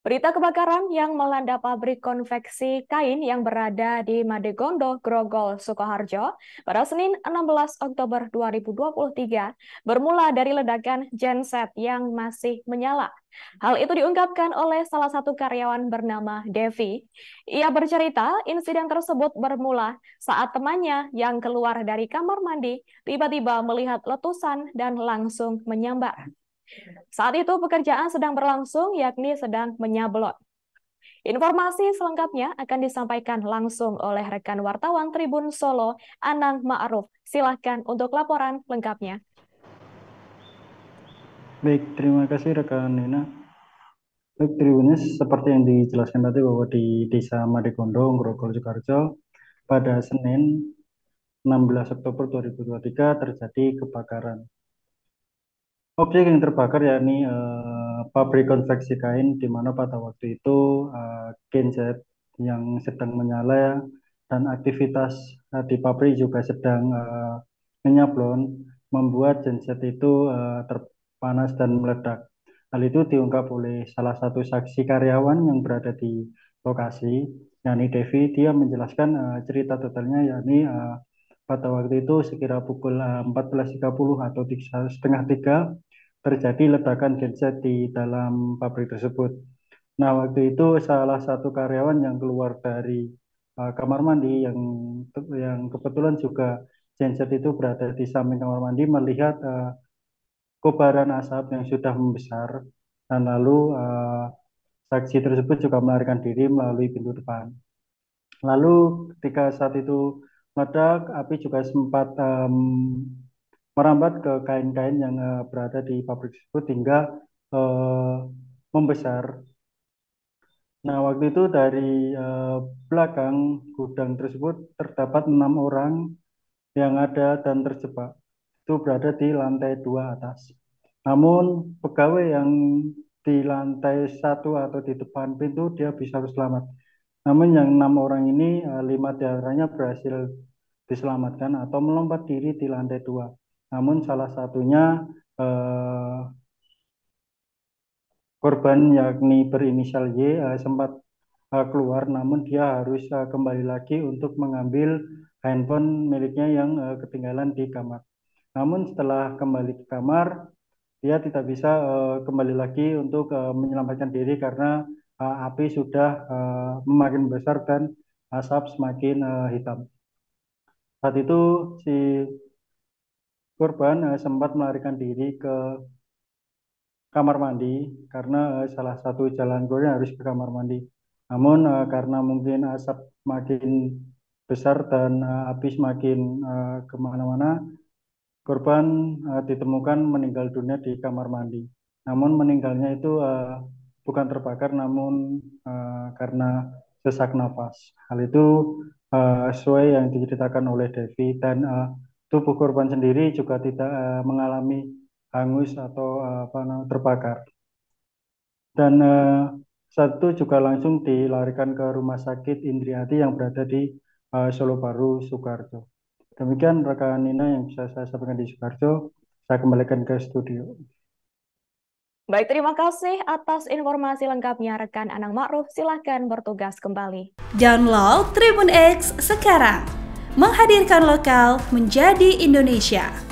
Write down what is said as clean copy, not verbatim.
Berita kebakaran yang melanda pabrik konveksi kain yang berada di Madegondo, Grogol, Sukoharjo pada Senin 16 Oktober 2023 bermula dari ledakan genset yang masih menyala. Hal itu diungkapkan oleh salah satu karyawan bernama Devi. Ia bercerita insiden tersebut bermula saat temannya yang keluar dari kamar mandi tiba-tiba melihat letusan dan langsung menyambar. Saat itu pekerjaan sedang berlangsung, yakni sedang menyablon. Informasi selengkapnya akan disampaikan langsung oleh rekan wartawan Tribun Solo, Anang Ma'ruf. Silahkan untuk laporan lengkapnya. Baik, terima kasih rekan Nina. Baik, Tribuners, seperti yang dijelaskan tadi bahwa di Desa Madegondo, Grogol, Sukoharjo, pada Senin 16 Oktober 2023 terjadi kebakaran. Objek yang terbakar yakni pabrik konveksi kain di mana pada waktu itu genset yang sedang menyala dan aktivitas di pabrik juga sedang menyablon membuat genset itu terpanas dan meledak. Hal itu diungkap oleh salah satu saksi karyawan yang berada di lokasi, yakni Devi. Dia menjelaskan cerita totalnya yakni pada waktu itu sekira pukul 14.30 atau setengah tiga terjadi ledakan genset di dalam pabrik tersebut. Nah, waktu itu salah satu karyawan yang keluar dari kamar mandi yang kebetulan juga genset itu berada di samping kamar mandi melihat kobaran asap yang sudah membesar dan lalu saksi tersebut juga melarikan diri melalui pintu depan. Lalu ketika saat itu meledak, api juga sempat merambat ke kain-kain yang berada di pabrik tersebut hingga eh, membesar. Nah, waktu itu dari belakang gudang tersebut terdapat 6 orang yang ada dan terjebak. Itu berada di lantai 2 atas. Namun pegawai yang di lantai 1 atau di depan pintu dia bisa selamat. Namun yang 6 orang ini 5 diantaranya berhasil diselamatkan atau melompat diri di lantai 2. Namun salah satunya eh, korban yakni berinisial Y sempat keluar, namun dia harus kembali lagi untuk mengambil handphone miliknya yang ketinggalan di kamar. Namun setelah kembali ke kamar, dia tidak bisa kembali lagi untuk menyelamatkan diri karena api sudah semakin besar dan asap semakin hitam. Saat itu si korban sempat melarikan diri ke kamar mandi karena salah satu jalan keluarnya harus ke kamar mandi. Namun karena mungkin asap makin besar dan api semakin kemana-mana, korban ditemukan meninggal dunia di kamar mandi. Namun meninggalnya itu bukan terbakar, namun karena sesak nafas. Hal itu sesuai yang diceritakan oleh Devi dan tubuh korban sendiri juga tidak mengalami hangus atau terbakar. Dan satu juga langsung dilarikan ke Rumah Sakit Indriati yang berada di Solo Baru, Sukoharjo. Demikian rekan Nina yang bisa saya sampaikan di Sukoharjo. Saya kembalikan ke studio. Baik, terima kasih atas informasi lengkapnya rekan Anang Ma'ruf. Silahkan bertugas kembali. Download Tribun X sekarang. Menghadirkan lokal menjadi Indonesia.